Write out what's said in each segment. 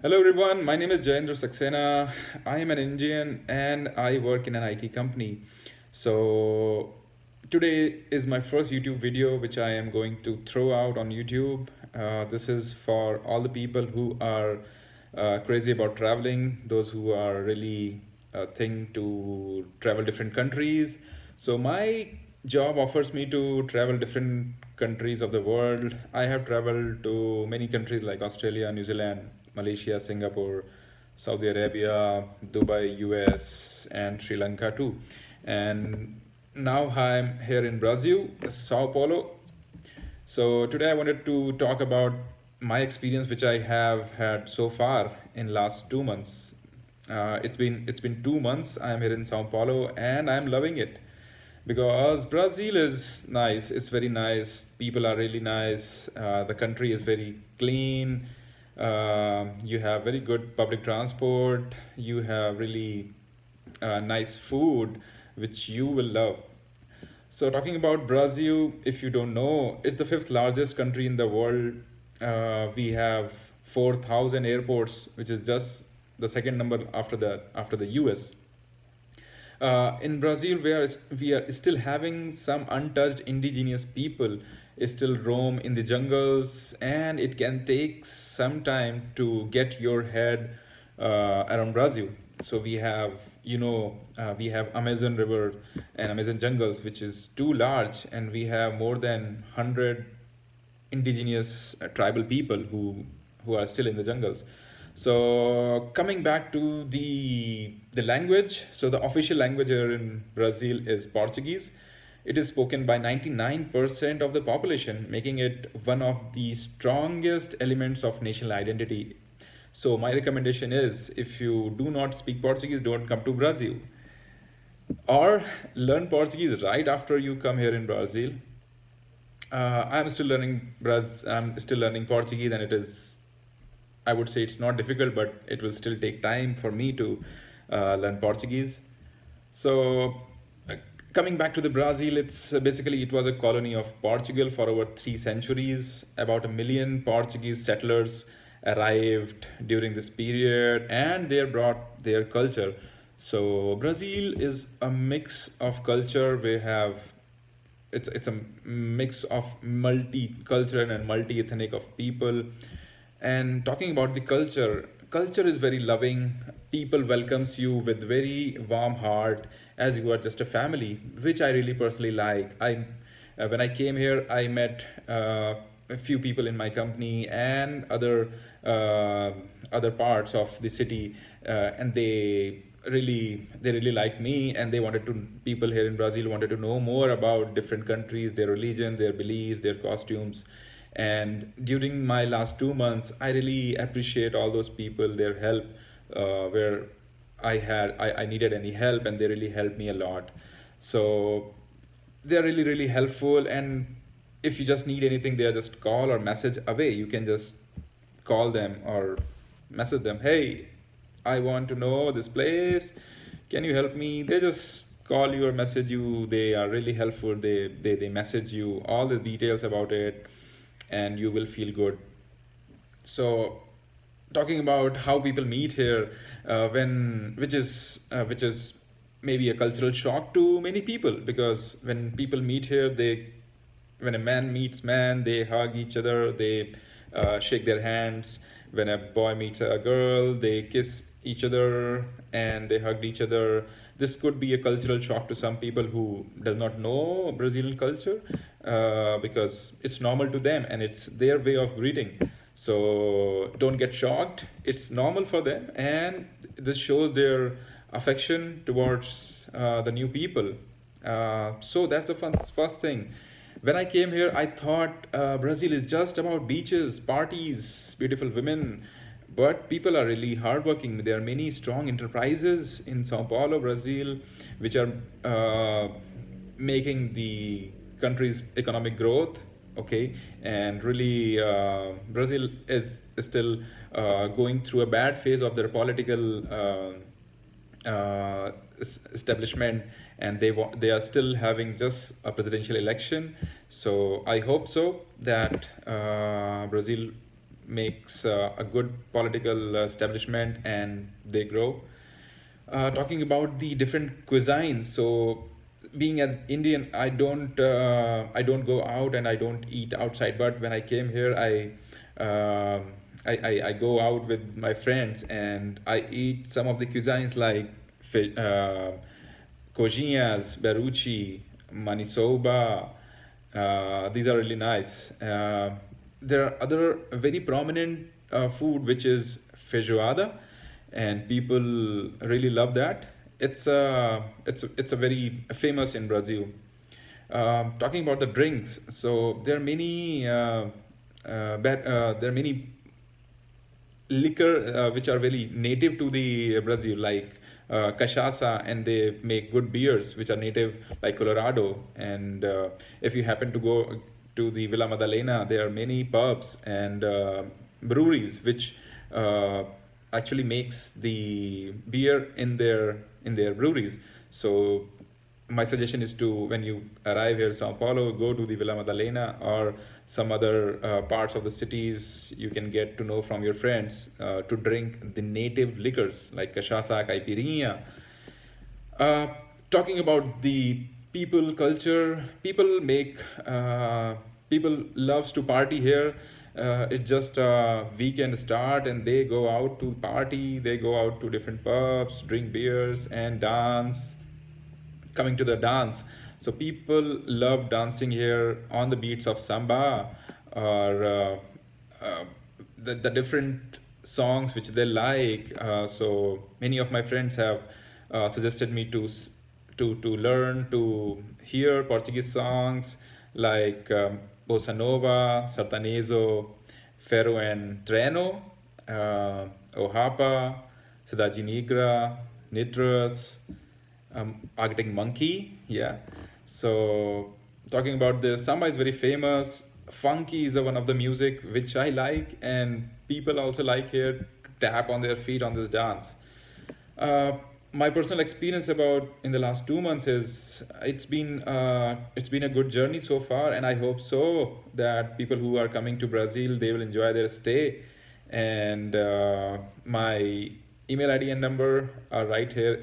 Hello everyone, my name is Jayendra Saxena. I am an Indian and I work in an IT company. So today is my first YouTube video which I am going to throw out on YouTube. This is for all the people who are crazy about traveling, those who are really think to travel different countries. So my job offers me to travel different countries of the world. I have traveled to many countries like Australia, New Zealand, Malaysia, Singapore, Saudi Arabia, Dubai, US, and Sri Lanka too. And now I'm here in Brazil, Sao Paulo. So today I wanted to talk about my experience, which I have had so far in last 2 months. It's been 2 months. I'm here in Sao Paulo, and I'm loving it because Brazil is nice. It's very nice. People are really nice. The country is very clean. You have very good public transport. You have really nice food, which you will love. So, talking about Brazil, if you don't know, it's the fifth largest country in the world. We have 4,000 airports, which is just the second number after the US. In Brazil, we are still having some untouched indigenous people still roam in the jungles, and it can take some time to get your head around Brazil. So we have Amazon River and Amazon jungles, which is too large, and we have more than 100 indigenous tribal people who are still in the jungles. So coming back to the language, so the official language here in Brazil is Portuguese. It is spoken by 99% of the population, making it one of the strongest elements of national identity. So my recommendation is, if you do not speak Portuguese, don't come to Brazil, or learn Portuguese right after you come here in Brazil. I'm still learning Portuguese, and it is, I would say, it's not difficult, but it will still take time for me to learn Portuguese. So, uh, coming back to the Brazil, basically it was a colony of Portugal for over 3 centuries. About a million Portuguese settlers arrived during this period, and they brought their culture. So Brazil is a mix of culture. We have it's a mix of multicultural and multi-ethnic of people. And talking about the culture is very loving. People welcomes you with very warm heart, as you are just a family, which I really personally like. When I came here, I met a few people in my company and uh, other parts of the city, and they really liked me, and they wanted to people here in Brazil wanted to know more about different countries, their religion, their beliefs, their costumes. And during my last 2 months, I really appreciate all those people, their help, where I needed any help, and they really helped me a lot. So they're really really helpful, and if you just need anything, they are just call or message away. You can just call them or message them, hey, I want to know this place, can you help me? They just call you or message you. They are really helpful. They message you all the details about it, and you will feel good. So talking about how people meet here, when which is maybe a cultural shock to many people, because when people meet here, when a man meets man, they hug each other, they shake their hands. When a boy meets a girl, they kiss each other and they hug each other. This could be a cultural shock to some people who does not know Brazilian culture, because it's normal to them and it's their way of greeting. So don't get shocked. It's normal for them, and this shows their affection towards the new people. So that's the first thing. When I came here, I thought Brazil is just about beaches, parties, beautiful women, but people are really hardworking. There are many strong enterprises in Sao Paulo, Brazil, which are making the country's economic growth. Okay, and really, Brazil is still going through a bad phase of their political establishment, and they are still having just a presidential election. So I hope so that Brazil makes a good political establishment, and they grow. Talking about the different cuisines, so being an Indian, I don't go out and I don't eat outside. But when I came here, I go out with my friends and I eat some of the cuisines like coxinhas, beruchi, manisoba. These are really nice. There are other very prominent food which is feijoada, and people really love that. It's a very famous in Brazil. Talking about the drinks, so there are many there are many liquor which are very native to the Brazil, like cachaça, and they make good beers which are native, like Colorado. And if you happen to go to the Villa Madalena, there are many pubs and breweries which actually makes the beer in their breweries. So my suggestion is to, when you arrive here Sao Paulo, go to the Villa Madalena or some other parts of the cities you can get to know from your friends to drink the native liquors like cachaça, caipirinha. uh, Talking about the people culture, people loves to party here. It's just a weekend start and they go out to party, they go out to different pubs, drink beers and dance. Coming to the dance, so people love dancing here on the beats of samba or the different songs which they like. So many of my friends have suggested me to learn to hear Portuguese songs like bossa nova, sertanejo, ferro and treno, o rapa, cidade negra, nitras, Arctic Monkey, yeah. So talking about this, samba is very famous. Funky is the one of the music which I like, and people also like here to tap on their feet on this dance. Uh, my personal experience about in the last 2 months is it's been a good journey so far, and I hope so that people who are coming to Brazil, they will enjoy their stay. And my email ID and number are right here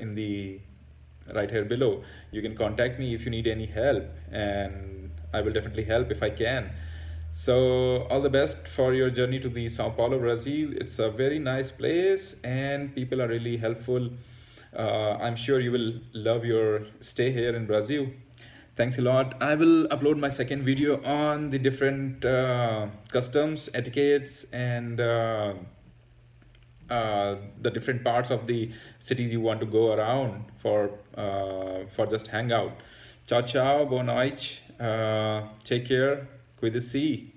below. You can contact me if you need any help, and I will definitely help if I can. So, all the best for your journey to the Sao Paulo, Brazil. It's a very nice place, and people are really helpful. I'm sure you will love your stay here in Brazil. Thanks a lot. I will upload my second video on the different customs, etiquettes, and the different parts of the cities you want to go around for just hang out. Ciao, ciao, boa noite. Take care. Cuide-se.